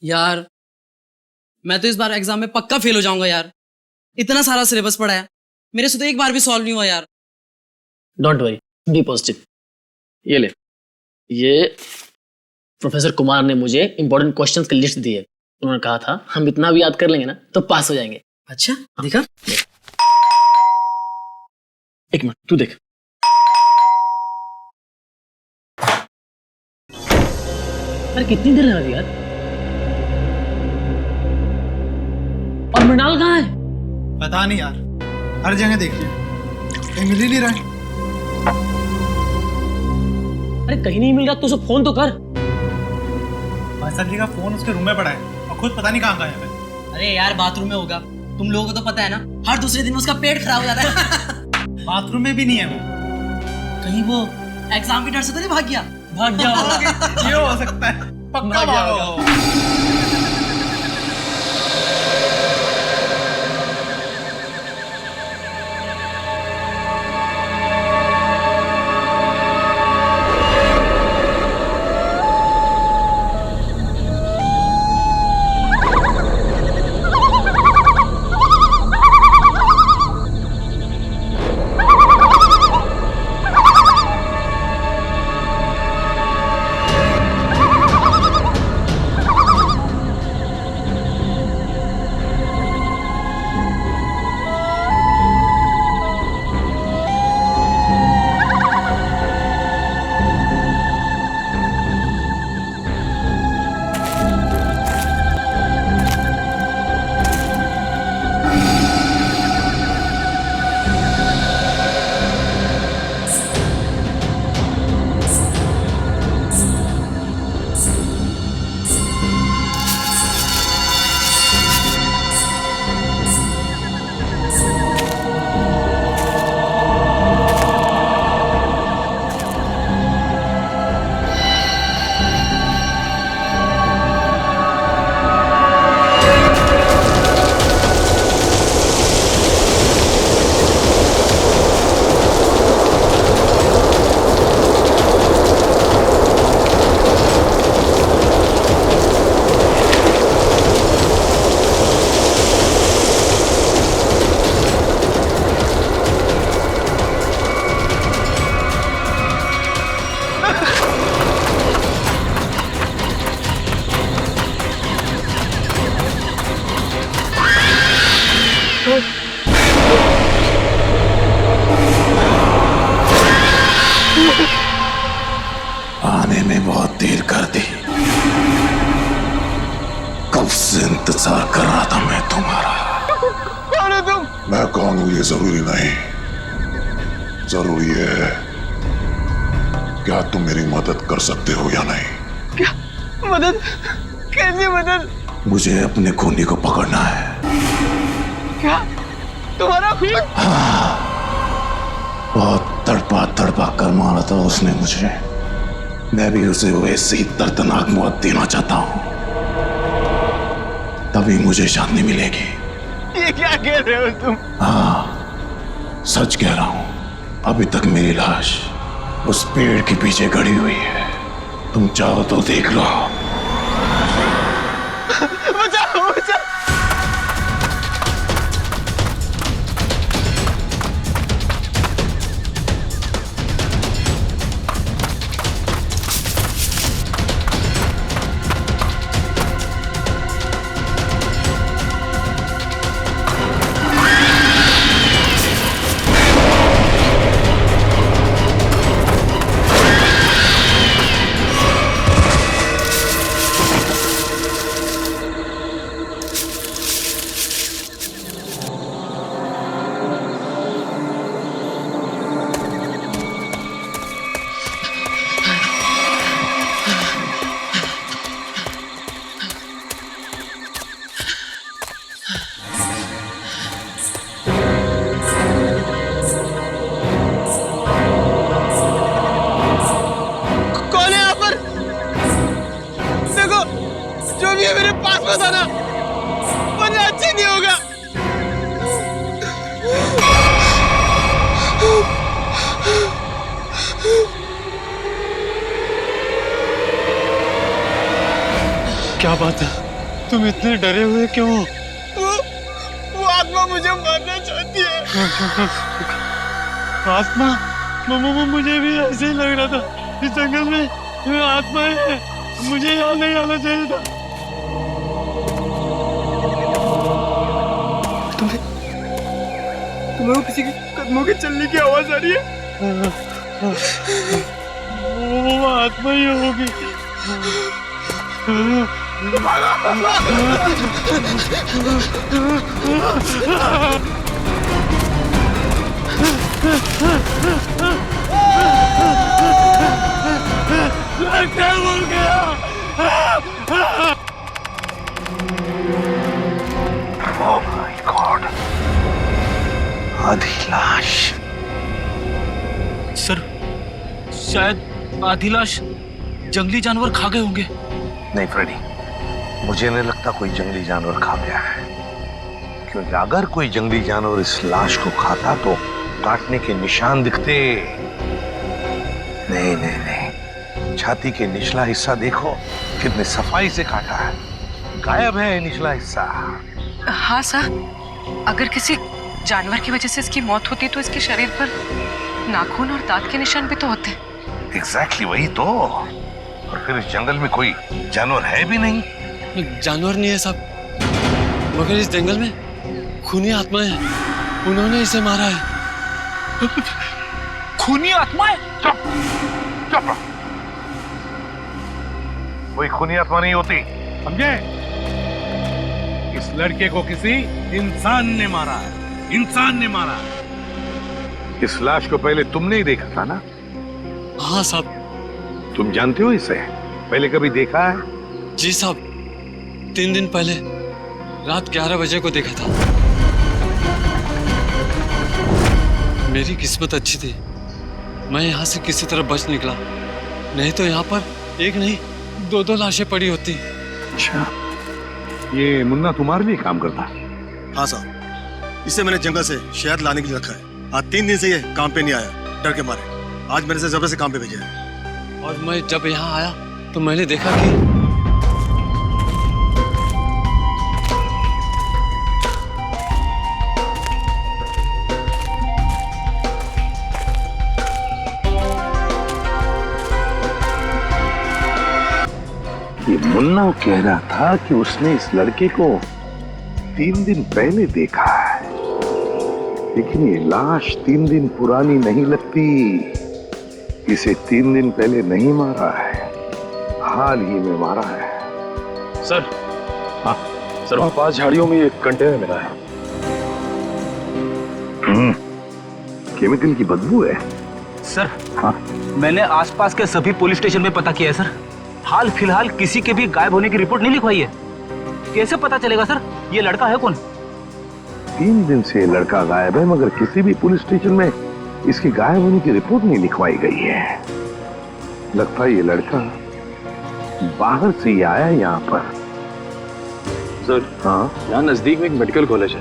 यार मैं तो इस बार एग्जाम में पक्का फेल हो जाऊंगा यार। इतना सारा सिलेबस पढ़ा है, मेरे से तो एक बार भी सॉल्व नहीं हुआ यार। Don't worry, be positive. ये ले, ये प्रोफेसर कुमार ने मुझे इंपॉर्टेंट क्वेश्चंस की लिस्ट दी है। उन्होंने कहा था हम इतना भी याद कर लेंगे ना तो पास हो जाएंगे। अच्छा दिखा। एक मिनट तू देख। अरे कितनी देर लगा दी यार। और मृणाल कहाँ है? पता नहीं यार, हर जगह देख लिया, कहीं मिल ही नहीं रहा है। अरे कहीं नहीं मिल रहा तो उसे फोन तो कर। भाई साहब जी का फोन उसके रूम में पड़ा है और खुद पता नहीं कहाँ गायब है। अरे यार बाथरूम में होगा, तुम लोगों को तो पता है ना, हर दूसरे दिन उसका पेट खराब हो जाता है। बाथरूम में भी नहीं है वो। कहीं वो एग्जाम के डर से तो नहीं भाग गया? भाग गया होगा। ये हो सकता है, पक्का भाग गया भागा होगा। होगा। आने में बहुत देर कर दी। कब से इंतजार कर रहा था मैं तुम्हारा। कौन है तुम? मैं कौन हूं ये जरूरी नहीं, जरूरी है क्या तुम मेरी मदद कर सकते हो या नहीं। क्या मदद? कैसी मदद? मुझे अपने खूनी को पकड़ना है। क्या तुम्हारा खून? बहुत तड़पा तड़पा कर मारा था उसने मुझे। मैं भी उसे वैसे ही दर्दनाक मौत देना चाहता हूं, तभी मुझे शांति मिलेगी। ये क्या कह रहे हो तुम? हाँ सच कह रहा हूं। अभी तक मेरी लाश उस पेड़ के पीछे गड़ी हुई है, तुम चाहो तो देख लो। बचाओ बचाओ। जो भी है मेरे पास बताना, वरना अच्छा नहीं होगा। क्या बात है, तुम इतने डरे हुए क्यों हो? वो आत्मा मुझे मारना चाहती है। आत्मा? मुझे भी ऐसे ही लग रहा था, इस जंगल में आत्माएं हैं, मुझे यहाँ नहीं आना चाहिए था। तुम्हें वो किसी के कदमों के चलने की आवाज आ रही है? वो आत्मा ही होगी। क्या बोल गया? Oh my God! आधी लाश। सर, शायद आधी लाश जंगली जानवर खा गए होंगे। नहीं फ्रेडी, मुझे नहीं लगता कोई जंगली जानवर खा गया है, क्योंकि अगर कोई जंगली जानवर इस लाश को खाता तो काटने के निशान दिखते। नहीं नहीं नहीं, छाती के निचला हिस्सा देखो, कितने सफाई से काटा है, गायब है निचला हिस्सा। हाँ सर, अगर किसी जानवर की वजह से इसकी मौत होती तो इसके शरीर पर नाखून और दांत के निशान भी तो होते। एग्जैक्टली वही तो। और फिर इस जंगल में कोई जानवर है भी नहीं। जानवर नहीं है साहब, मगर इस जंगल में खूनी आत्माएं हैं, उन्होंने इसे मारा है। खूनी आत्माएं? चुप चुप, कोई खूनी आत्मा नहीं होती, समझे? इस लड़के को किसी इंसान ने मारा है, इंसान ने मारा है। इस लाश को पहले तुमने ही देखा था ना? हाँ साहब। तुम जानते हो इसे? पहले कभी देखा है? जी साहब, 3 दिन पहले रात 11 बजे को देखा था। मेरी किस्मत अच्छी थी, मैं यहाँ से किसी तरह बच निकला, नहीं तो यहाँ पर एक नहीं 2 लाशें पड़ी होती। अच्छा, ये मुन्ना तुम्हारे लिए काम करता? हाँ साहब, इसे मैंने जंगल से शहद लाने के लिए रखा है। आज 3 दिन से ये काम पे नहीं आया, डर के मारे। आज मेरे से जबरदस्ती काम पे भेजा है। और मैं जब यहाँ आया तो मैंने देखा कि ये मुन्ना कह रहा था कि उसने इस लड़के को 3 दिन पहले देखा है, लेकिन ये लाश 3 दिन पुरानी नहीं लगती। इसे 3 दिन पहले नहीं मारा है, हाल ही में मारा है। सर, हाँ सर, वहाँ 5 झाड़ियों में एक कंटेनर मिला है। केमिकल की बदबू है। सर, हाँ, मैंने आसपास के सभी पुलिस स्टेशन में पता किया है सर। हाल फिलहाल किसी के भी गायब होने की रिपोर्ट नहीं लिखवाई है। कैसे पता चलेगा सर ये लड़का है कौन? 3 दिन से लड़का गायब है, मगर किसी भी पुलिस स्टेशन में इसके गायब होने की रिपोर्ट नहीं लिखवाई गई है। लगता है ये लड़का बाहर से ही आया यहाँ पर। सर, हाँ, यहाँ नजदीक में एक मेडिकल कॉलेज है,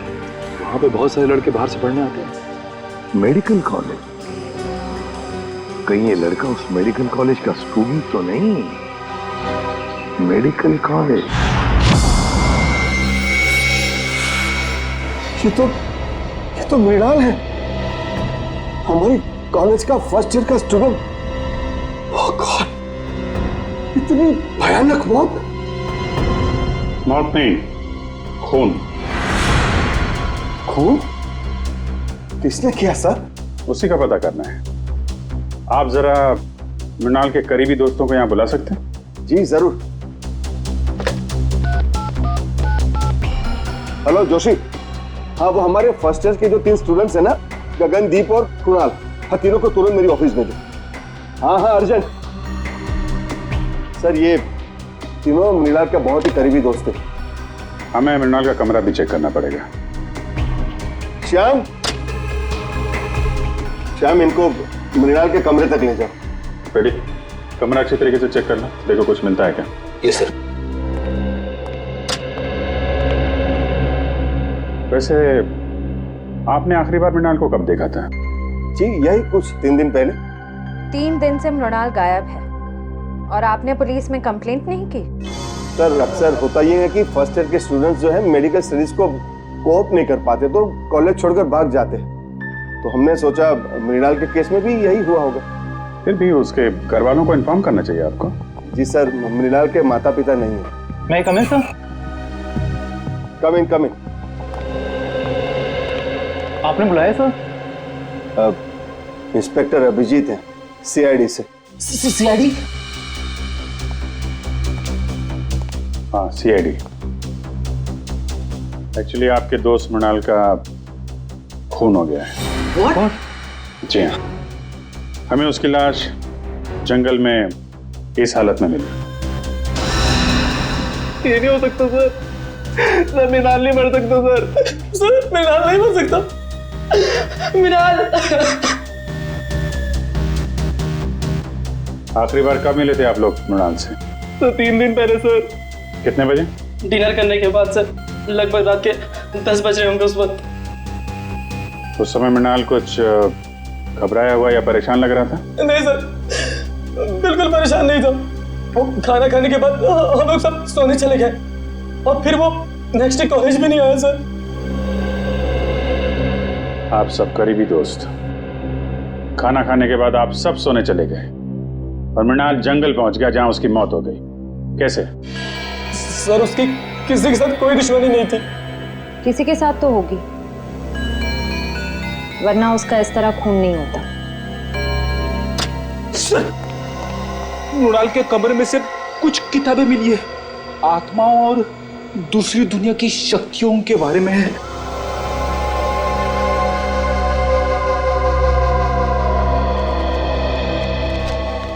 वहाँ पे बहुत सारे लड़के बाहर से पढ़ने आते हैं। Medical college? कहीं ये लड़का उस मेडिकल कॉलेज का स्टूडेंट तो नहीं? Medical college? ये तो मृणाल है, हमारी कॉलेज का फर्स्ट ईयर का स्टूडेंट। ओह गॉड, इतनी भयानक मौत। मौत नहीं, खून। खून? किसने किया सर? उसी का पता करना है। आप जरा मृणाल के करीबी दोस्तों को यहाँ बुला सकते हैं? जी जरूर। हेलो जोशी। हाँ, वो हमारे फर्स्ट ईयर के जो 3 स्टूडेंट्स हैं ना, गगनदीप और कुणाल, हाँ तीनों को तुरंत मेरी ऑफिस भेजो। हाँ अर्जेंट। सर, ये तीनों मृणाल का बहुत ही करीबी दोस्त है। हमें मृणाल का कमरा भी चेक करना पड़ेगा। श्याम, इनको मृणाल के कमरे तक ले जाओ। रेडी? कमरा अच्छी तरीके से चेक करना, देखो कुछ मिलता है क्या। Yes sir. वैसे आपने आखिरी बार मृणाल को कब देखा था? जी यही कुछ 3 दिन पहले। 3 दिन से मृणाल गायब है और आपने पुलिस में कंप्लेंट नहीं की? सर अक्सर होता ये है कि फर्स्ट ईयर के स्टूडेंट्स जो है मेडिकल स्टडीज को कोऑप नहीं कर पाते तो कॉलेज छोड़कर भाग जाते हैं, तो हमने सोचा मृणाल के केस में भी यही हुआ होगा। फिर भी उसके घर वालों को इन्फॉर्म करना चाहिए आपको। जी सर, मृणाल के माता पिता नहीं है। मैं कम इन सर? कम इन। आपने बुलाया सर? इंस्पेक्टर अभिजीत हैं, CID से। CID? हाँ, CID। एक्चुअली आपके दोस्त मृणाल का खून हो गया है। What? जी हाँ, हमें उसकी लाश जंगल में इस हालत में मिली। ये नहीं हो सकता सर, मृणाल नहीं मर सकता सर, मृणाल नहीं मर सकता, मृणाल। आखिरी बार कब मिले थे आप लोग मृणाल से? तो 3 दिन पहले सर। कितने बजे? डिनर करने के बाद सर, लगभग रात के 10 बज रहे होंगे उस वक्त। उस समय मृणाल कुछ घबराया हुआ या परेशान लग रहा था? नहीं सर, बिल्कुल परेशान नहीं था। वो खाना खाने के बाद हम लोग सब सोने चले गए और फिर वो नेक्स्ट डे कॉलेज भी नहीं आया सर। आप सब करीबी दोस्त, खाना खाने के बाद आप सब सोने चले गए और मृणाल जंगल पहुंच गया जहां उसकी मौत हो गई। कैसे? सर उसकी किसी के साथ कोई दुश्मनी नहीं थी। किसी के साथ तो होगी, वरना उसका इस तरह खून नहीं होता। सर, मृणाल के कमरे में से कुछ किताबें मिली है, आत्माओं और दूसरी दुनिया की शक्तियों के बारे में है।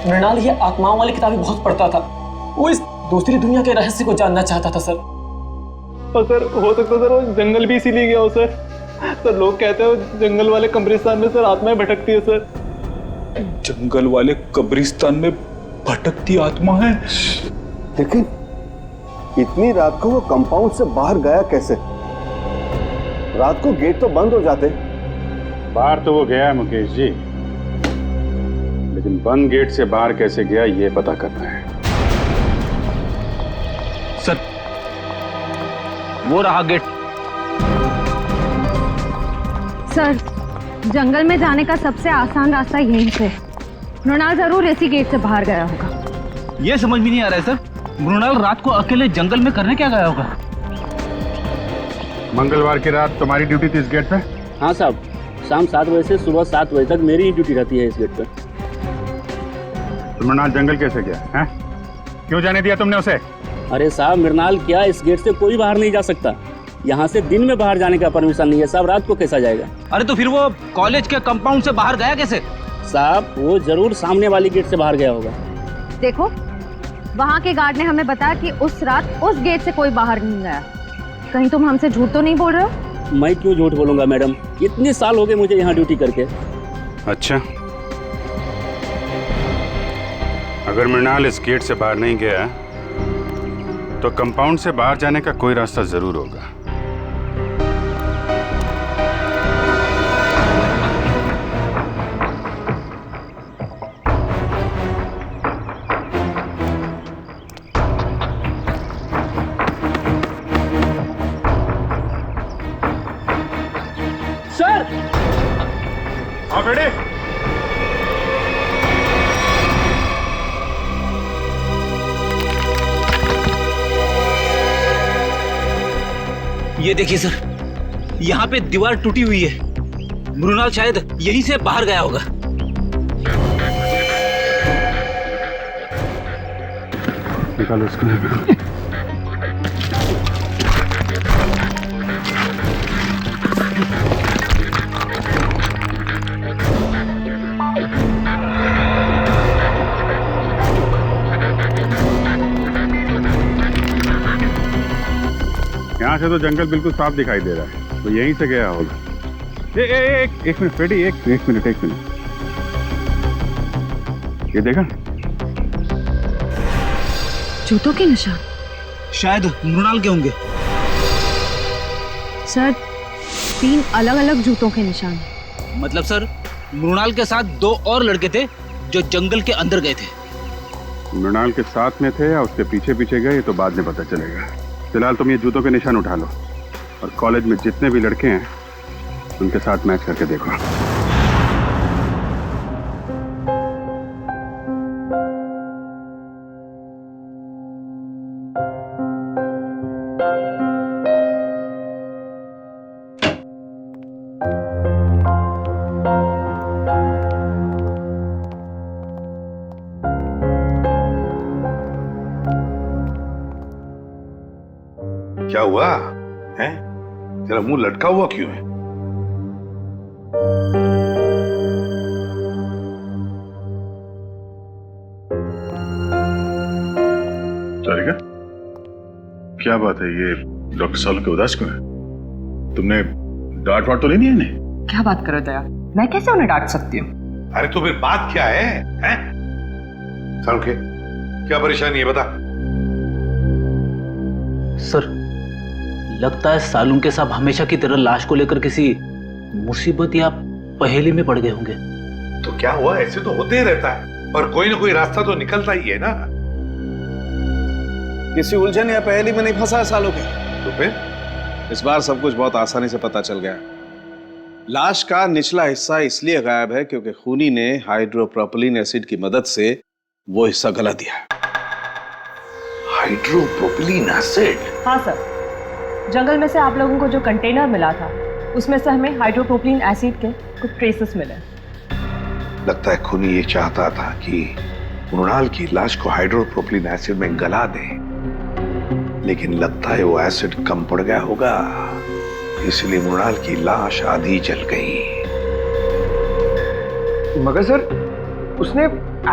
मृणाल ये आत्माओं वाली किताबें बहुत पढ़ता था, वो इस दूसरी दुनिया के रहस्य को जानना चाहता था सर। और सर हो सकता सर वो जंगल भी इसीलिए गया हो सर। सर लोग कहते हैं जंगल वाले कब्रिस्तान में सर आत्माएं भटकती है सर। जंगल वाले कब्रिस्तान में भटकती आत्मा है? लेकिन इतनी रात को वो कंपाउंड से बाहर गया कैसे? रात को गेट तो बंद हो जाते। बाहर तो वो गया है मुकेश जी, लेकिन बंद गेट से बाहर कैसे गया ये पता करना है। सर वो रहा गेट। सर, जंगल में जाने का सबसे आसान रास्ता यहीं से। मृणाल जरूर इसी गेट से बाहर गया होगा। ये समझ में नहीं आ रहा है सर, मृणाल रात को अकेले जंगल में करने क्या गया होगा? मंगलवार की रात तुम्हारी ड्यूटी थी इस गेट पे? हाँ साहब, शाम 7 बजे से सुबह 7 बजे तक मेरी ही ड्यूटी रहती है इस गेट पे। तो मृणाल जंगल कैसे गया है? क्यों जाने दिया तुमने उसे? अरे साहब, मृणाल क्या, इस गेट से कोई बाहर नहीं जा सकता। यहाँ से दिन में बाहर जाने का परमिशन नहीं है साहब, रात को कैसा जाएगा? अरे तो फिर वो कॉलेज के कंपाउंड से बाहर गया कैसे? साहब वो जरूर सामने वाली गेट से बाहर गया होगा। देखो, वहाँ के गार्ड ने हमें बताया कि उस रात उस गेट से कोई बाहर नहीं गया। कहीं तुम हमसे झूठ तो नहीं बोल रहे हो? मैं क्यों झूठ बोलूंगा मैडम, इतने साल हो गए मुझे यहाँ ड्यूटी करके। अच्छा, अगर मृणाल इस गेट से बाहर नहीं गया तो कंपाउंड से बाहर जाने का कोई रास्ता जरूर होगा। सर हाँ बेटे, ये देखिए सर, यहाँ पे दीवार टूटी हुई है। मृणाल शायद यहीं से बाहर गया होगा। निकालो इसको। यहाँ से तो जंगल बिल्कुल साफ दिखाई दे रहा है, तो यहीं से गया होगा। एक मिनट फ्रेडी, एक मिनट। ये देखा? जूतों के निशान। शायद मृणाल के होंगे। सर, 3 अलग-अलग जूतों के निशान हैं। मतलब सर, मृणाल के साथ 2 और लड़के थे जो जंगल के अंदर गए थे। मृणाल के साथ में थे या उसके पीछे पीछे गए, तो बाद में पता चलेगा। फिलहाल तुम ये जूतों के निशान उठा लो और कॉलेज में जितने भी लड़के हैं उनके साथ मैच करके देखो। क्या हुआ है? तेरा मुंह लटका हुआ क्यों है? सारिका, क्या बात है? ये डॉक्टर सालू के उदास क्यों है? तुमने डांट वाट तो नहीं दी इन्हें? क्या बात करो दया, मैं कैसे उन्हें डांट सकती हूँ? अरे तो फिर बात क्या है? हैं? सालू के क्या परेशानी है, बता। सर, लगता है सालून के साहब हमेशा की तरह लाश को लेकर किसी मुसीबत या पहेली में पड़ गए होंगे। तो क्या हुआ? ऐसे तो होते ही रहता है, और कोई ना कोई रास्ता तो निकलता ही है ना। किसी उलझन या पहेली में नहीं फंसा है सालों के। तो फिर इस बार सब कुछ बहुत आसानी से पता चल गया। लाश का निचला हिस्सा इसलिए गायब है क्योंकि खूनी ने हाइड्रोप्रोपिलीन एसिड की मदद से वो हिस्सा गला दिया। हाइड्रोप्रोपिलीन एसिड? हाँ सर, जंगल में से आप लोगों को जो कंटेनर मिला था उसमें से हमें हाइड्रोप्रोपिलीन एसिड के कुछ ट्रेसेस मिले। लगता है खूनी ये चाहता था कि मृणाल की लाश को हाइड्रोप्रोपिलीन एसिड में गला दे, लेकिन लगता है वो एसिड कम पड़ गया होगा, इसलिए मृणाल की लाश आधी जल गई। मगर सर, उसने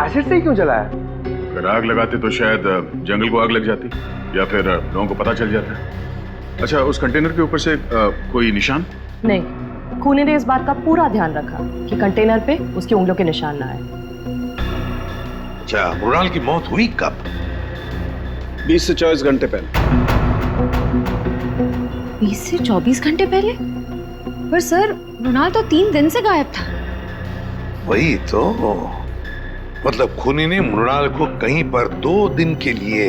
एसिड से ही क्यों जलाया? अगर आग लगाते तो शायद जंगल को आग लग जाती, या फिर लोगों को पता चल जाता। अच्छा, उस कंटेनर के ऊपर से कोई निशान? नहीं, खूनी ने इस बात का पूरा ध्यान रखा कि कंटेनर पे उसकी उंगलियों के निशान ना आए। अच्छा, मृणाल की मौत हुई कब? 20 से 24 घंटे पहले। 20 से 24 घंटे पहले? पर सर, मृणाल तो 3 दिन से गायब था। वही तो, मतलब खूनी ने मृणाल को कहीं पर 2 दिन के लिए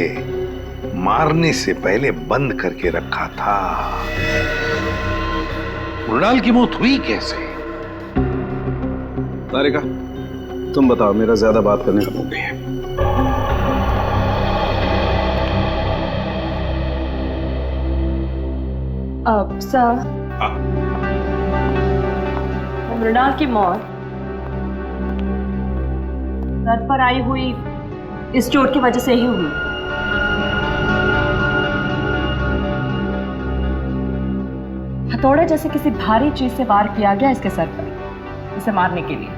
मारने से पहले बंद करके रखा था। मृणाल की मौत हुई कैसे? तारिका, तुम बताओ, मेरा ज्यादा बात करने का मूड नहीं है। सर, मृणाल की मौत सर पर आई हुई इस चोट की वजह से ही हुई। हथौड़े जैसे किसी भारी चीज से वार किया गया इसके सर पर, इसे मारने के लिए।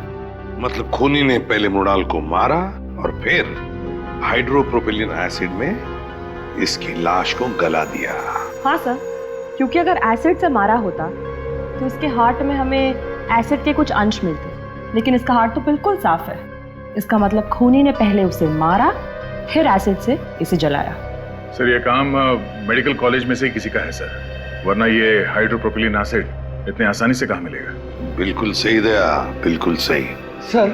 मतलब खूनी ने पहले मृणाल को मारा और फिर हाइड्रोप्रोपिलीन एसिड में इसकी लाश को गला दिया। हाँ सर, क्योंकि अगर एसिड से मारा होता तो इसके हार्ट में हमें एसिड के कुछ अंश मिलते, लेकिन इसका हार्ट तो बिल्कुल साफ है। इसका मतलब खूनी ने पहले उसे मारा, फिर एसिड से इसे जलाया। सर, ये काम मेडिकल कॉलेज में से ही किसी का है सर, वरना ये हाइड्रोप्रोपिलीन एसिड इतने आसानी से कहाँ मिलेगा? बिल्कुल सही दया, बिल्कुल सही। सर,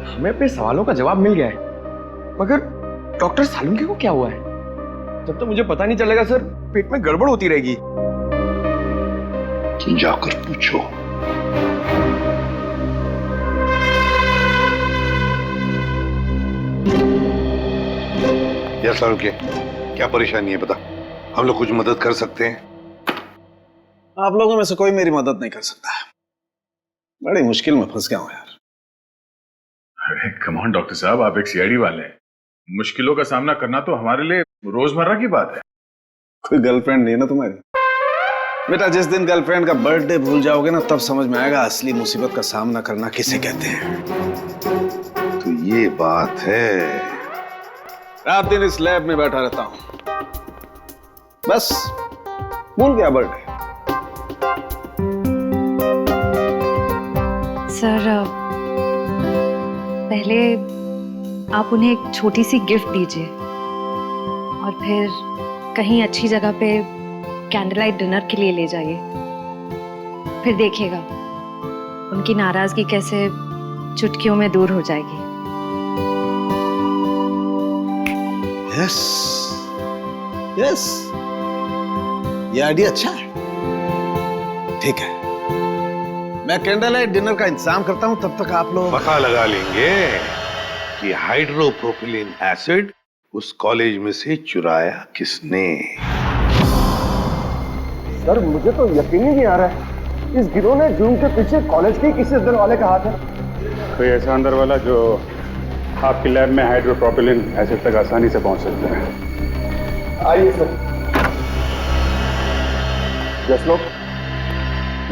हमें अपने सवालों का जवाब मिल गया है, मगर डॉक्टर सालुंके को क्या हुआ है? जब तक मुझे पता नहीं चलेगा सर, पेट में गड़बड़ होती रहेगी। जाकर पूछो। या सालुंके, क्या परेशानी है, बता, हम लोग कुछ मदद कर सकते हैं? आप लोगों में से कोई मेरी मदद नहीं कर सकता। बड़ी मुश्किल में फंस गया हूं यार। अरे कम ऑन डॉक्टर साहब, आप एक सीआईडी वाले हैं, मुश्किलों का सामना करना तो हमारे लिए रोजमर्रा की बात है। कोई गर्लफ्रेंड नहीं है ना तुम्हारी? बेटा, जिस दिन गर्लफ्रेंड का बर्थडे भूल जाओगे ना, तब समझ में आएगा असली मुसीबत का सामना करना किसे कहते हैं। तो ये बात है। रात दिन इस लैब में बैठा रहता हूं, बस भूल गया बर्थडे। सर, पहले आप उन्हें एक छोटी सी गिफ्ट दीजिए और फिर कहीं अच्छी जगह पे कैंडल लाइट डिनर के लिए ले जाइए। फिर देखिएगा उनकी नाराजगी कैसे चुटकियों में दूर हो जाएगी। यस यस, ये आइडिया अच्छा है। ठीक है, मैं कैंडल लाइट डिनर का इंतजाम करता हूं, तब तक आप लोग पता लगा लेंगे कि हाइड्रोप्रोपिलीन एसिड उस कॉलेज में से चुराया किसने। सर मुझे तो यकीन ही नहीं आ रहा है, इस गिरोह ने जूम के पीछे कॉलेज के किसी अंदर वाले का हाथ है। कोई ऐसा अंदर वाला जो आपकी लैब में हाइड्रोप्रोपिलीन एसिड तक आसानी से पहुंच सकता है। आइए सर। जसलोक,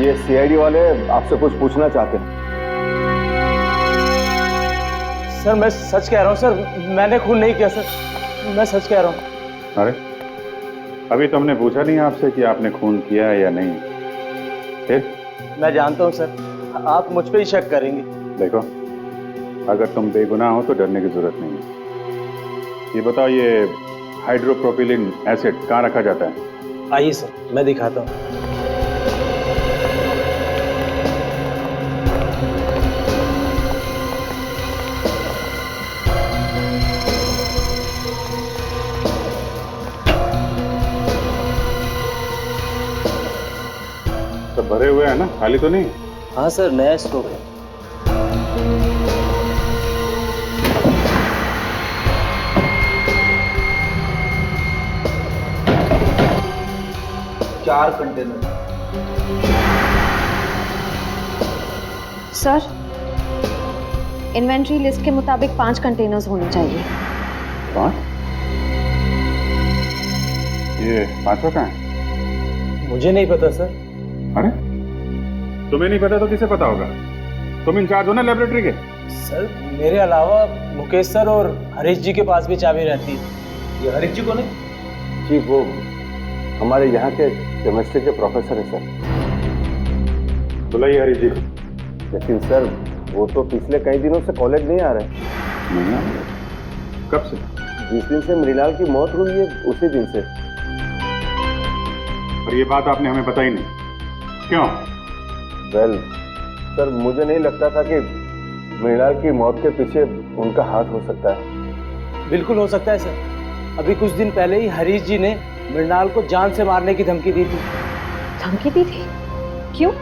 ये सीआईडी वाले आपसे कुछ पूछना चाहते हैं। सर मैं सच कह रहा हूँ सर, मैंने खून नहीं किया सर, मैं सच कह रहा हूँ। अरे अभी तो हमने पूछा नहीं आपसे कि आपने खून किया है या नहीं। फिर मैं जानता हूँ सर, आप मुझ पे ही शक करेंगे। देखो, अगर तुम बेगुनाह हो तो डरने की जरूरत नहीं है। ये बताओ, ये हाइड्रोप्रोपिलीन एसिड कहाँ रखा जाता है? आइए सर, मैं दिखाता हूँ। तो भरे हुए हैं ना, खाली तो नहीं? हाँ सर, नया स्टॉक है। चार कंटेनर। सर इन्वेंट्री लिस्ट के मुताबिक 5 कंटेनर्स होने चाहिए। 5? ये 5वां कहाँ है? मुझे नहीं पता सर। अरे तुम्हें नहीं पता तो किसे पता होगा? तुम इंचार्ज हो ना लेबोरेटरी के। सर मेरे अलावा मुकेश सर और हरीश जी के पास भी चाबी रहती है। ये हरीश जी कौन है? जी वो हमारे यहाँ के केमिस्ट्री के प्रोफेसर है सर। बुलाइए हरीश जी। लेकिन सर वो तो पिछले कई दिनों से कॉलेज नहीं आ रहे। नहीं आ रहे? कब से? जिस दिन से मृणाल की मौत हुई है उसी दिन से। और ये बात आपने हमें बताई नहीं, क्यों? वेल सर, मुझे नहीं लगता था कि मृणाल की मौत के पीछे उनका हाथ हो सकता है। बिल्कुल हो सकता है सर। अभी कुछ दिन पहले ही हरीश जी ने मृणाल को जान से मारने की धमकी दी थी। धमकी दी थी? क्यों?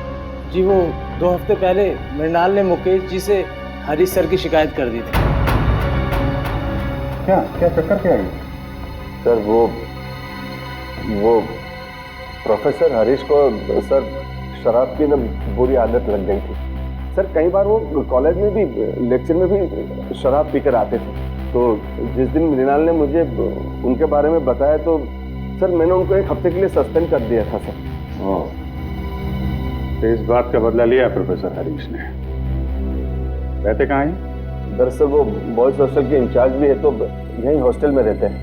जी वो 2 हफ्ते पहले मृणाल ने मुकेश जी से हरीश सर की शिकायत कर दी थी। क्या क्या चक्कर क्या है? सर वो प्रोफेसर हरीश को सर शराब की ना बुरी आदत लग गई थी। सर कई बार वो कॉलेज में भी लेक्चर में भी शराब पीकर आते थे। तो जिस दिन मृणाल ने मुझे उनके बारे में बताया तो सर मैंने उनको 1 हफ्ते के लिए सस्पेंड कर दिया था सर। तो इस बात का बदला लिया प्रोफेसर हरीश ने। रहते कहाँ हैं? दरअसल वो बॉयज हॉस्टल के इंचार्ज भी है, तो यहीं हॉस्टल में रहते हैं।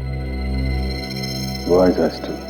Boys hostel.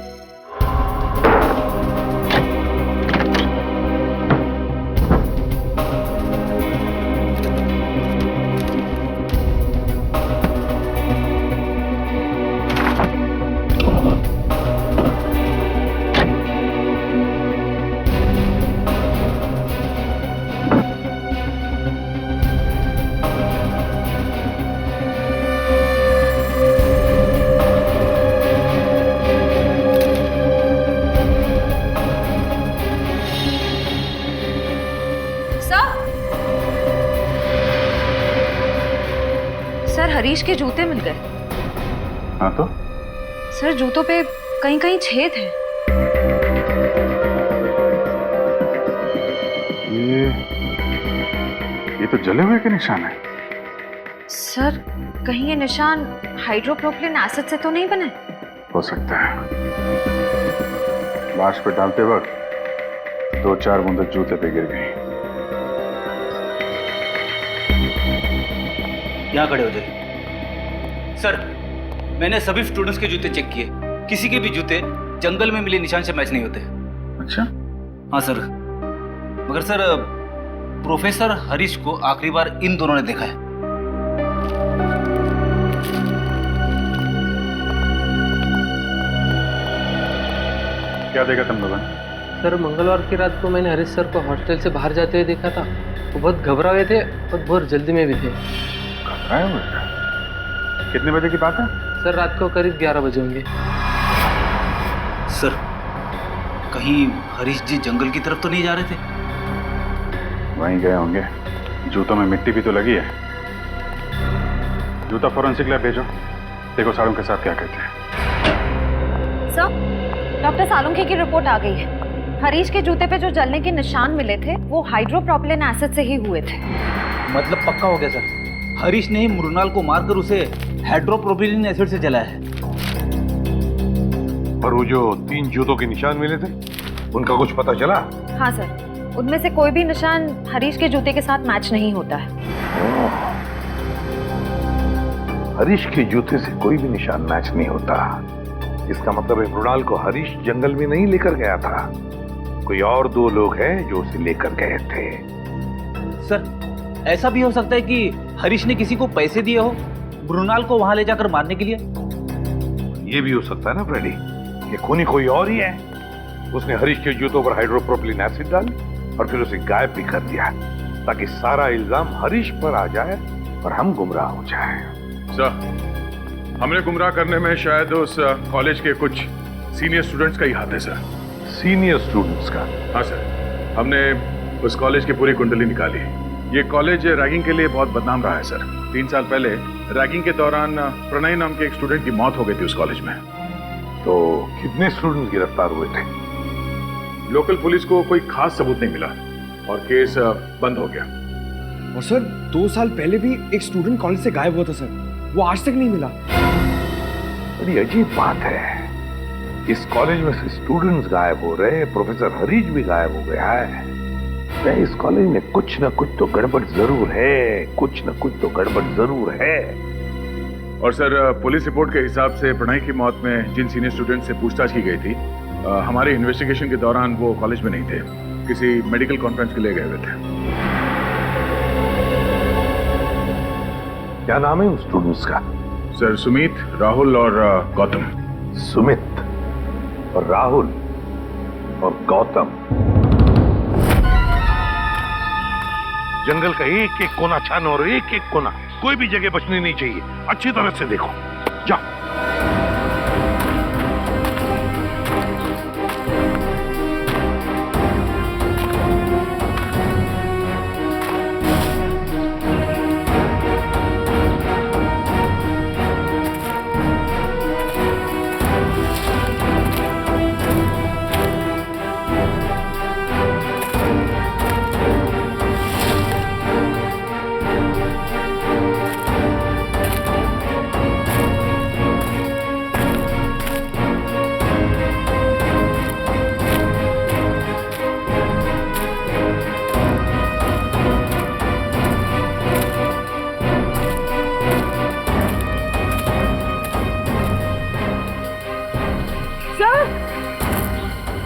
सर हरीश के जूते मिल गए। हाँ तो? सर जूतों पे कहीं कहीं छेद है। ये तो जले हुए के निशान है। सर कहीं ये निशान हाइड्रोप्रोपिलीन एसिड से तो नहीं बने? हो सकता है। लाश पे डालते वक्त 2-4 बूंद जूते पे गिर गई। यहाँ खड़े हो जाइए। सर मैंने सभी स्टूडेंट्स के जूते चेक किए, किसी के भी जूते जंगल में मिले निशान से मैच नहीं होते। अच्छा? हाँ सर, मगर सर प्रोफेसर हरीश को आखिरी बार इन दोनों ने देखा है। क्या देखा तुम लोगों ने? सर मंगलवार की रात को मैंने हरीश सर को हॉस्टल से बाहर जाते हुए देखा था। वो बहुत घबरा हुए थे और बहुत जल्दी में भी थे। घबराए हुए थे? कितने बजे की बात है? सर रात को करीब 11 बजे होंगे। सर कहीं हरीश जी जंगल की तरफ तो नहीं जा रहे थे? वहीं गए होंगे। जूतों में मिट्टी भी तो लगी है। जूता फॉरेंसिक लैब भेजो, देखो साड़ों के साथ क्या कहते हैं। सर, डॉक्टर सालुंखे की रिपोर्ट आ गई है। हरीश के जूते पे जो जलने के निशान मिले थे वो हाइड्रोप्रोपिलीन एसिड से ही हुए थे। मतलब पक्का हो गया सर, हरीश ने ही मृणाल को मारकर उसे हाइड्रोप्रोपिलीन एसिड से जलाया है। और वो जो 3 जूतों के निशान मिले थे उनका कुछ पता चला? हाँ सर, उनमें से कोई भी निशान हरीश के जूते के साथ मैच नहीं होता है। हरीश के जूते से कोई भी निशान मैच नहीं होता। इसका मतलब है मृणाल को हरीश जंगल में नहीं लेकर गया था, कोई और 2 लोग हैं जो उसे लेकर गए थे। सर ऐसा भी हो सकता है कि हरीश ने किसी को पैसे दिए हो मृणाल को वहां ले जाकर मारने के लिए। ये भी हो सकता है ना फ्रेडी, ये खूनी कोई और ही है। उसने हरीश के जूतों पर हाइड्रोप्रोपिलीन एसिड डाल और फिर उसे गायब भी कर दिया ताकि सारा इल्जाम हरीश पर आ जाए और हम गुमराह हो जाए। सर, हमने गुमराह करने में शायद उस कॉलेज के कुछ सीनियर स्टूडेंट्स का ही हाथ है सर। सीनियर स्टूडेंट्स का? हाँ सर, हमने उस कॉलेज की पूरी कुंडली निकाली। ये कॉलेज रैगिंग के लिए बहुत बदनाम रहा है सर। 3 साल पहले रैगिंग के दौरान प्रणय नाम के एक स्टूडेंट की मौत हो गई थी उस कॉलेज में। तो कितने स्टूडेंट्स गिरफ्तार हुए थे? लोकल पुलिस को कोई खास सबूत नहीं मिला और केस बंद हो गया। और सर 2 साल पहले भी एक स्टूडेंट कॉलेज से गायब हुआ था सर, वो आज तक नहीं मिला। बड़ी अजीब बात है, इस कॉलेज में से स्टूडेंट्स गायब हो रहे, प्रोफेसर हरीश भी गायब हो गया है। इस कॉलेज में कुछ न कुछ तो गड़बड़ जरूर है, कुछ न कुछ तो गड़बड़ जरूर है। और सर पुलिस रिपोर्ट के हिसाब से प्रणय की मौत में जिन सीनियर स्टूडेंट से पूछताछ की गई थी, हमारे इन्वेस्टिगेशन के दौरान वो कॉलेज में नहीं थे, किसी मेडिकल कॉन्फ्रेंस के लिए गए हुए थे। क्या नाम है उन स्टूडेंट्स का? सर सुमित, राहुल और गौतम। सुमित और राहुल और गौतम। जंगल का एक एक कोना छानो और एक एक कोना, कोई भी जगह बचनी नहीं चाहिए। अच्छी तरह से देखो, जाओ।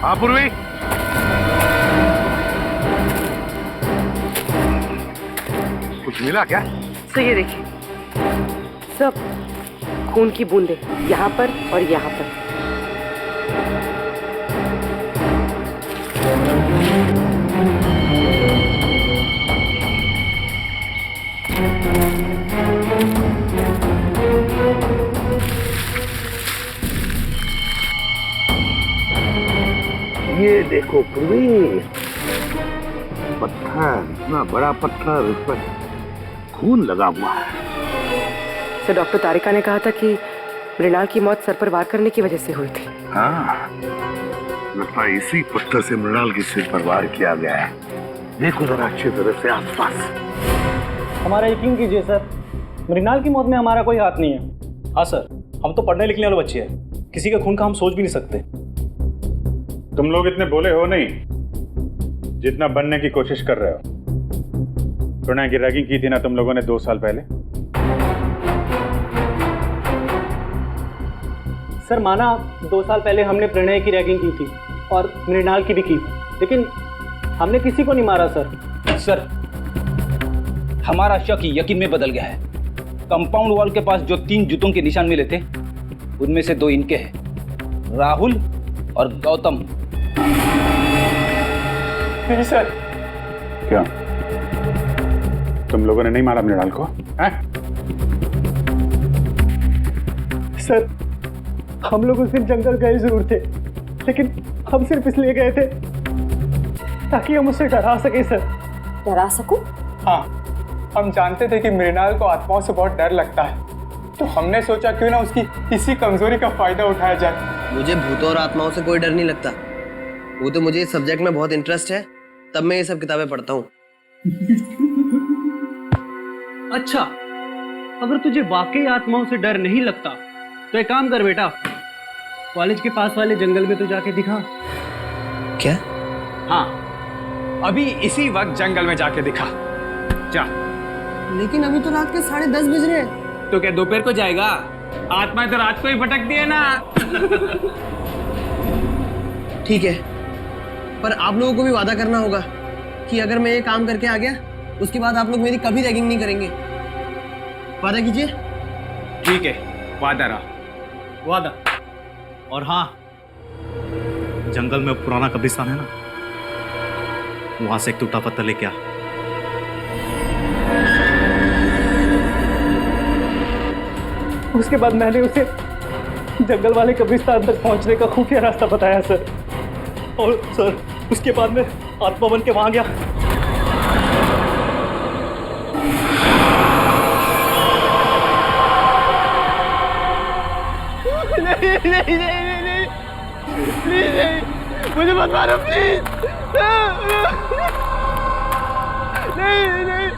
हाँ पूर्वी, कुछ मिला क्या? तो ये देखिए सब खून की बूंदें यहाँ पर और यहाँ पर। ये देखो पूर्वी, पत्थर, इतना बड़ा पत्थर, उस पर खून लगा हुआ है। सर डॉक्टर तारिका ने कहा था कि मृणाल की मौत सर पर वार करने की वजह से हुई थी। हाँ, लगता है इसी पत्थर से मृणाल के सिर पर वार किया गया है। देखो जरा अच्छी तरह से आसपास। हमारा यकीन कीजिए सर, मृणाल की मौत में हमारा कोई हाथ नहीं है। हाँ सर, हम तो पढ़ने लिखने वाले बच्चे हैं, किसी के खून का हम सोच भी नहीं सकते। तुम लोग इतने बोले हो नहीं जितना बनने की कोशिश कर रहे हो। प्रणय की रैगिंग की थी ना तुम लोगों ने 2 साल पहले। सर माना 2 साल पहले हमने प्रणय की रैगिंग की थी और मृणाल की भी की, लेकिन हमने किसी को नहीं मारा सर। सर हमारा शक यकीन में बदल गया है। कंपाउंड वॉल के पास जो 3 जूतों के निशान मिले थे उनमें से 2 इनके हैं, राहुल और गौतम। नहीं सर। क्या तुम लोगों ने नहीं मारा मृणाल को? हैं? सर हम लोग उस दिन जंगल गए जरूर थे, लेकिन हम सिर्फ इसलिए गए थे ताकि हम उसे डरा सके सर। डरा सकूं? हाँ, हम जानते थे कि मृणाल को आत्माओं से बहुत डर लगता है, तो हमने सोचा क्यों ना उसकी इसी कमजोरी का फायदा उठाया जाए। मुझे भूतों और आत्माओं से कोई डर नहीं लगता। वो तो मुझे इस सब्जेक्ट में बहुत इंटरेस्ट है, तब मैं ये सब किताबें पढ़ता हूँ। अच्छा, अगर तुझे वाकई आत्माओं से डर नहीं लगता तो एक काम कर बेटा, कॉलेज के पास वाले जंगल में तो जाके दिखा। क्या? हाँ, अभी इसी वक्त जंगल में जाके दिखा जा। लेकिन अभी तो रात के 10:30 बज रहे हैं। तो क्या दोपहर को जाएगा? आत्मा तो रात को ही भटकती है ना। ठीक है, पर आप लोगों को भी वादा करना होगा कि अगर मैं ये काम करके आ गया उसके बाद आप लोग मेरी कभी रैगिंग नहीं करेंगे। वादा कीजिए। ठीक है, वादा रहा। वादा। और हाँ, जंगल में पुराना कब्रिस्तान है ना, वहां से एक टूटा पत्थर लेके आ। उसके बाद मैंने उसे जंगल वाले कब्रिस्तान तक पहुंचने का खुफिया रास्ता बताया सर, और सर उसके बाद मैं आत्मा बन के वहां गया। नहीं नहीं नहीं नहीं प्लीज नहीं, मुझे मत मारो प्लीज। नहीं नहीं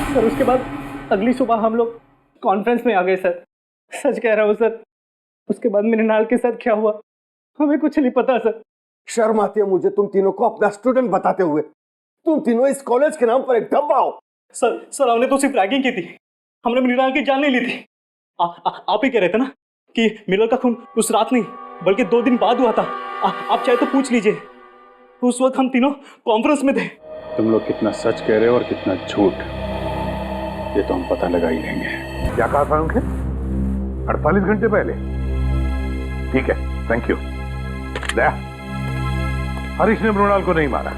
सर उसके बाद अगली सुबह हम लोग कॉन्फ्रेंस में आ गए सर। सच कह रहा हूँ सर, उसके बाद मृणाल के साथ क्या हुआ हमें कुछ नहीं पता सर। शर्म आती है मुझे तुम तीनों को अपना स्टूडेंट बताते हुए। तुम तीनों इस कॉलेज के नाम पर एक धब्बा हो। सर हमने तो सिर्फ रैगिंग की थी, हमने मृणाल की जान नहीं ली थी। आप ही कह रहे थे ना कि मृणाल का खून उस रात नहीं बल्कि 2 दिन बाद हुआ था। आप चाहे तो पूछ लीजिए, उस वक्त हम तीनों कॉन्फ्रेंस में थे। तुम लोग कितना सच कह रहे हो और कितना झूठ, ये तो हम पता लगा ही लेंगे। क्या कहा था उनके? 48 घंटे पहले? ठीक है, थैंक यू। दया, हरीश ने मृणाल को नहीं मारा,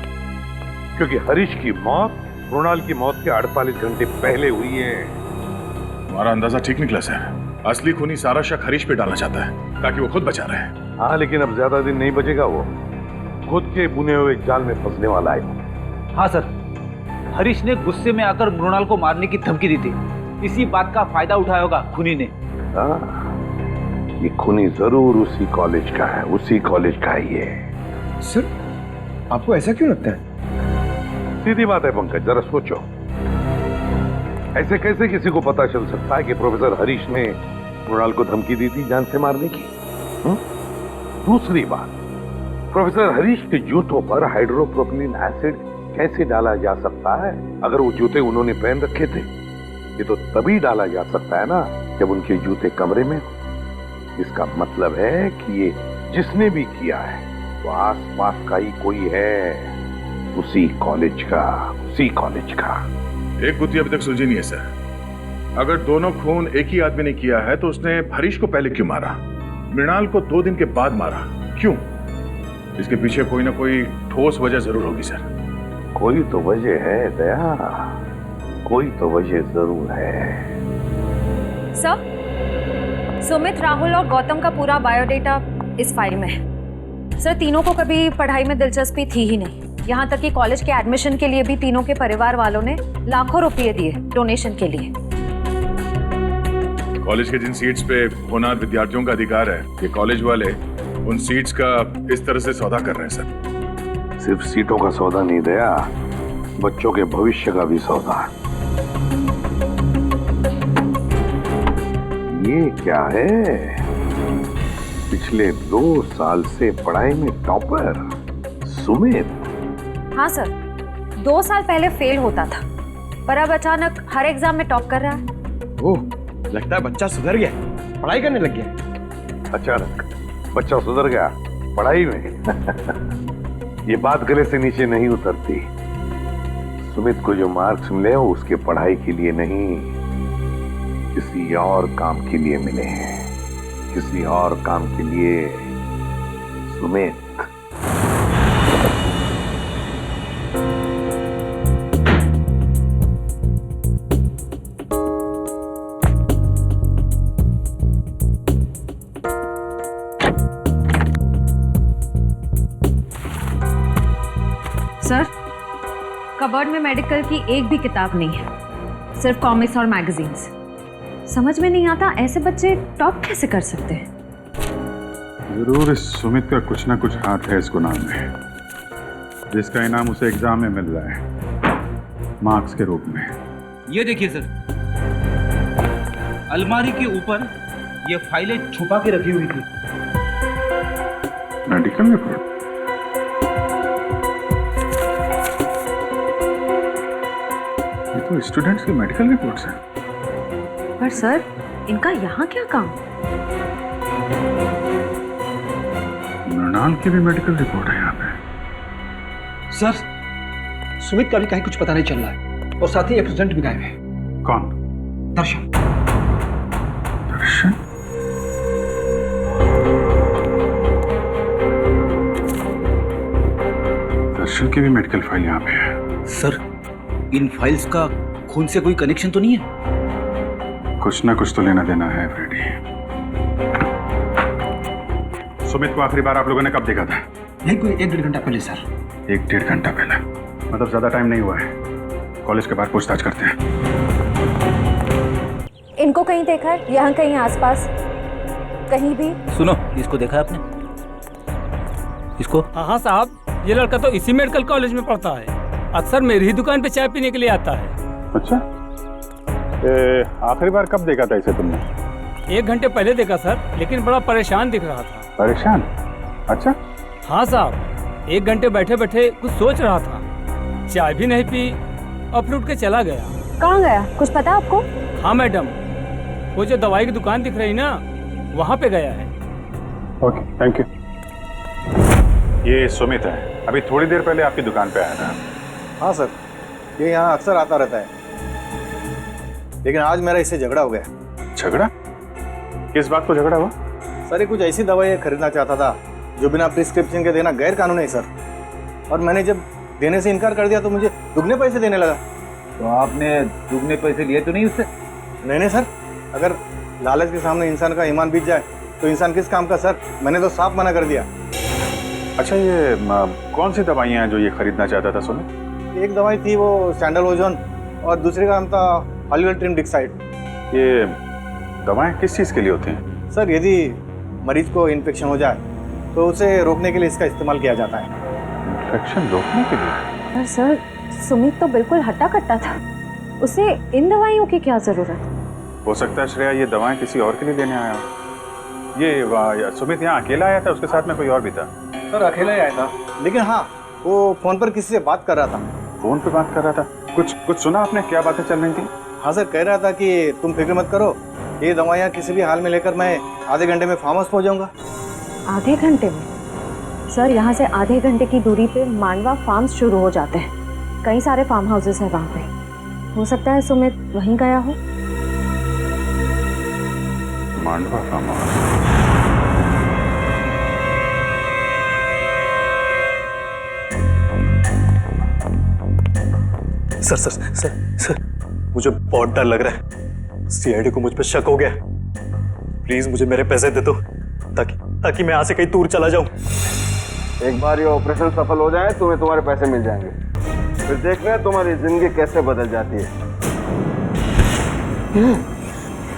क्योंकि हरीश की मौत मृणाल की मौत के 48 घंटे पहले हुई है। हमारा अंदाजा ठीक निकला सर। असली खूनी सारा शक हरीश पे डालना चाहता है ताकि वो खुद बचा रहे। हाँ, लेकिन अब ज्यादा दिन नहीं बचेगा, वो खुद के बुने हुए जाल में फंसने वाला है। हाँ सर, हरीश ने गुस्से में आकर मृणाल को मारने की धमकी दी थी। इसी बात का फायदा उठाया होगा खूनी ने। ये खूनी जरूर उसी कॉलेज का है, उसी कॉलेज का ही है। सर आपको ऐसा क्यों लगता है? सीधी बात है पंकज, जरा सोचो, ऐसे कैसे किसी को पता चल सकता है कि प्रोफेसर हरीश ने मृणाल को धमकी दी थी जान से मारने की? दूसरी बात, प्रोफेसर हरीश के जूतों पर हाइड्रोप्रोपिलीन एसिड कैसे डाला जा सकता है? अगर वो जूते उन्होंने पहन रखे थे, ये तो तभी डाला जा सकता है ना जब उनके जूते कमरे में हो। इसका मतलब है कि ये जिसने भी किया है वो आसपास का ही कोई है, उसी कॉलेज का, उसी कॉलेज का। एक गुत्थी अभी तक सुलझी नहीं है सर। अगर दोनों खून एक ही आदमी ने किया है तो उसने हरीश को पहले क्यों मारा, मृणाल को 2 दिन के बाद मारा क्यों? इसके पीछे कोई ना कोई ठोस वजह जरूर होगी सर। कोई तो वजह है दया, कोई तो वजह जरूर है। सर, सुमित, राहुल और गौतम का पूरा बायोडेटा इस फाइल में है। सर, तीनों को कभी पढ़ाई में दिलचस्पी थी ही नहीं। यहाँ तक कि कॉलेज के एडमिशन के लिए भी तीनों के परिवार वालों ने लाखों रुपए दिए डोनेशन के लिए। कॉलेज के जिन सीट्स पे होनहार विद्यार्थियों का अधिकार है, ये कॉलेज वाले उन सीट्स का इस तरह से सौदा कर रहे हैं सर। सिर्फ सीटों का सौदा नहीं दया, बच्चों के भविष्य का भी सौदा। ये क्या है? पिछले 2 साल से पढ़ाई में टॉपर सुमित। हाँ सर, 2 साल पहले फेल होता था, पर अब अचानक हर एग्जाम में टॉप कर रहा है। ओह, लगता है बच्चा सुधर गया, पढ़ाई करने लग गया। अचानक बच्चा सुधर गया पढ़ाई में? ये बात गले से नीचे नहीं उतरती। सुमित को जो मार्क्स मिले वो उसके पढ़ाई के लिए नहीं, किसी और काम के लिए मिले हैं, किसी और काम के लिए। सुमित, सर, कबर्ड में मेडिकल की एक भी किताब नहीं है, सिर्फ कॉमिक्स और मैगजीन्स। समझ में नहीं आता ऐसे बच्चे टॉप कैसे कर सकते हैं। जरूर इस सुमित का कुछ ना कुछ हाथ है इस गुनाह में, जिसका इनाम उसे एग्जाम में मिल रहा है मार्क्स के रूप में। ये देखिए सर, अलमारी के ऊपर ये फाइलें छुपा के रखी हुई थी। Medical report? ये तो स्टूडेंट्स की मेडिकल रिपोर्ट्स हैं। पर सर, इनका यहाँ क्या काम? मृणाल की भी मेडिकल रिपोर्ट है यहाँ पे। सर, सुमित का भी कहीं कुछ पता नहीं चल रहा है और साथ ही एक स्टूडेंट भी गायब है। कौन? दर्शन। दर्शन? दर्शन की भी मेडिकल फाइल यहाँ पे है। सर, इन फाइल्स का खून से कोई कनेक्शन तो नहीं है? कुछ ना कुछ तो लेना देना है फ्रेडी। सुमित को आखिरी बार आप लोगों ने कब देखा था? यही कोई 1-1.5 घंटा पहले सर। 1-1.5 घंटा पहले? मतलब ज्यादा टाइम नहीं हुआ है। कॉलेज के बाहर पूछताछ करते हैं। इनको कहीं देखा है? यहाँ कहीं आसपास कहीं भी? सुनो, इसको देखा है आपने? इसको? हाँ साहब, ये लड़का तो इसी मेडिकल कॉलेज में पढ़ता है। अक्सर मेरी ही दुकान पे चाय पीने के लिए आता है। अच्छा, आखिरी बार कब देखा था इसे तुमने? 1 घंटे पहले देखा सर, लेकिन बड़ा परेशान दिख रहा था। परेशान? अच्छा। हाँ साहब, 1 घंटे बैठे बैठे कुछ सोच रहा था, चाय भी नहीं पी, अपने उठ के चला गया। कहाँ गया, कुछ पता आपको? हाँ मैडम, वो जो दवाई की दुकान दिख रही ना, वहाँ पे गया है। Okay, thank you. ये सुमित है, अभी थोड़ी देर पहले आपकी दुकान पे आया था। हाँ सर, ये यहाँ अक्सर आता रहता है, लेकिन आज मेरा इससे झगड़ा हो गया। झगड़ा? किस बात को झगड़ा हुआ? सर, ये कुछ ऐसी दवाई खरीदना चाहता था जो बिना प्रिस्क्रिप्शन के देना गैर कानूनी है सर, और मैंने जब देने से इनकार कर दिया तो मुझे दुगने पैसे देने लगा। तो आपने दुगने पैसे लिए तो नहीं उससे? नहीं सर, अगर लालच के सामने इंसान का ईमान बीत जाए तो इंसान किस काम का सर, मैंने तो साफ मना कर दिया। अच्छा, ये कौन सी दवाइयाँ हैं जो ये खरीदना चाहता था सुमित? एक दवाई थी वो सैंडलओजोन और दूसरे का नाम था हॉलीवुड ट्रिम डिक्साइड। ये दवाएं किस चीज़ के लिए होती हैं? सर, यदि मरीज को इन्फेक्शन हो जाए तो उसे रोकने के लिए इसका इस्तेमाल किया जाता है। इन्फेक्शन रोकने के लिए? पर सर, सुमित तो बिल्कुल हट्टा कट्टा था, उसे इन दवाइयों की क्या जरूरत? हो सकता है श्रेया ये दवाएं किसी और के लिए देने आया हो। ये सुमित यहाँ अकेला आया था, उसके साथ में कोई और भी था? सर, अकेला ही आया था, लेकिन हाँ, वो फोन पर किसी से बात कर रहा था। फोन पे बात कर रहा था? कुछ सुना आपने? क्या बातें चल रही थी? हाँ सर, कह रहा था कि तुम फिक्र मत करो, ये दवाइयाँ किसी भी हाल में लेकर मैं आधे घंटे में फार्म हाउस पहुँच जाऊँगा। आधे घंटे में? सर, यहाँ से आधे घंटे की दूरी पे मांडवा फार्म्स शुरू हो जाते हैं, कई सारे फार्म हाउसेस हैं वहाँ पे। हो सकता है सुमित वहीं गया हो। Mandwa farm house? Sir sir sir sir, मुझे बहुत डर लग रहा है। सीआईडी को मुझ पर शक हो गया। प्लीज मुझे मेरे पैसे दे दो, ताकि मैं यहाँ से कहीं दूर चला जाऊं। एक बार ये ऑपरेशन सफल हो जाए तुम्हें तुम्हारे पैसे मिल जाएंगे, फिर देखना है तुम्हारी जिंदगी कैसे बदल जाती है।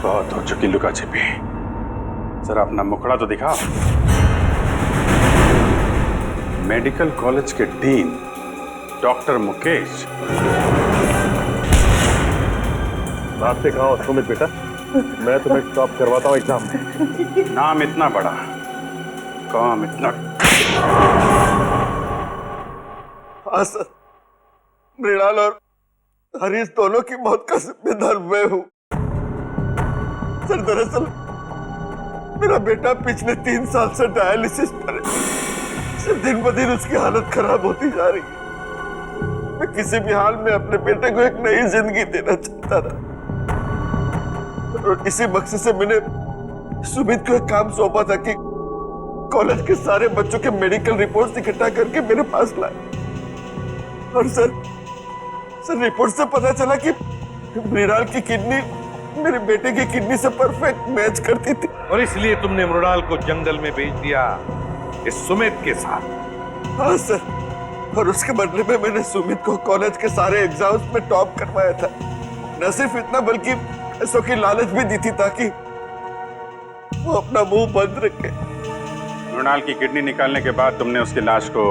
बहुत हो चुकी लुका छिपी, जरा अपना मुखड़ा तो दिखाओ। मेडिकल कॉलेज के डीन डॉक्टर मुकेश। बात दिखाओ सुमित बेटा, मैं तुम्हें टॉप करवाता हूँ एग्जाम में। नाम इतना बड़ा, काम इतना। हाँ सर, मृणाल और हरीश दोनों की मौत का जिम्मेदार मैं हूँ। सर, दरअसल मेरा बेटा पिछले 3 साल से डायलिसिस पर है। दिन ब दिन उसकी हालत खराब होती जा रही है। मैं किसी भी हाल में अपने बेटे को एक नई जिंदगी देना चाहता था और इसी मकसद से मैंने सुमित को एक काम सौंपा था कि कॉलेज के सारे बच्चों के मेडिकल रिपोर्ट्स इकट्ठा करके मेरे पास लाए। और सर रिपोर्ट से पता चला कि मृणाल की किडनी मेरे बेटे की किडनी से परफेक्ट मैच करती थी। और इसलिए तुमने मृणाल को जंगल में भेज दिया इस सुमित के साथ। हाँ सर, और उसके बदले में मैंने सुमित को कॉलेज के सारे एग्जाम्स में टॉप करवाया था। न सिर्फ इतना बल्कि पैसों की लालच भी दी थी ताकि वो अपना मुंह बंद रखे। मृणाल की किडनी निकालने के बाद तुमने उसकी लाश को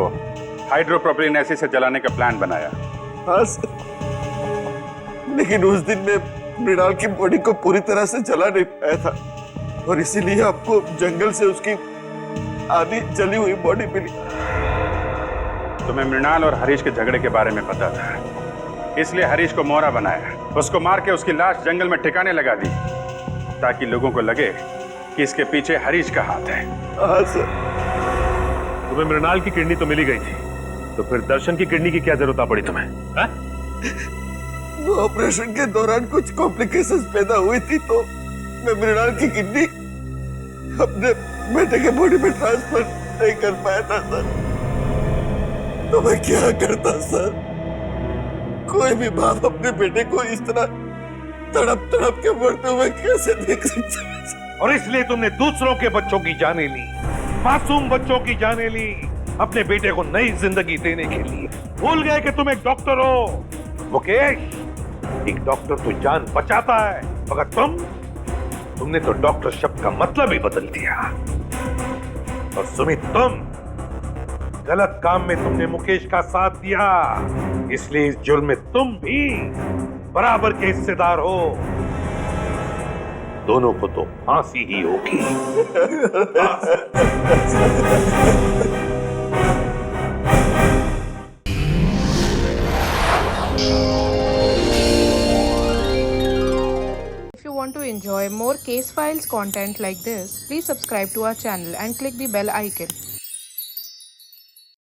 हाइड्रोप्रोपिलीन एसिड से जलाने का प्लान बनाया। हाँ सर, लेकिन उस दिन में मृणाल की बॉडी को पूरी तरह से जला नहीं पाया था और इसीलिए आपको जंगल से उसकी आधी जली हुई बॉडी मिली। तुम्हें मृणाल और हरीश के झगड़े के बारे में पता था, इसलिए हरीश को मोहरा बनाया, उसको मार के उसकी लाश जंगल में ठिकाने लगा दी ताकि लोगों को लगे कि इसके पीछे हरीश का हाथ है। हाँ सर। तुम्हें मृणाल की किडनी तो मिली गई थी, तो फिर दर्शन की किडनी की क्या जरूरत पड़ी तुम्हें? वो ऑपरेशन के दौरान कुछ कॉम्प्लिकेशंस पैदा हुई थी तो मैं मृणाल की किडनी अपने बेटे के बॉडी में ट्रांसफर नहीं कर पाया था सर। तो मैं क्या करता सर? कोई भी बाप अपने बेटे को इस तरह तड़प तड़प के मरते हुए कैसे देख सकता है? और इसलिए तुमने दूसरों के बच्चों की जानें ली, मासूम बच्चों की जानें ली, अपने बेटे को नई जिंदगी देने के लिए। भूल गए कि तुम एक डॉक्टर हो मुकेश। एक डॉक्टर तो जान बचाता है, मगर तुमने तो डॉक्टर शब्द का मतलब ही बदल दिया। और सुमित, तुम गलत काम में तुमने मुकेश का साथ दिया, इसलिए इस जुर्म में तुम भी बराबर के हिस्सेदार हो। दोनों को तो फांसी ही होगी। If you want to enjoy more case files content like this, please subscribe to our channel and click the bell icon.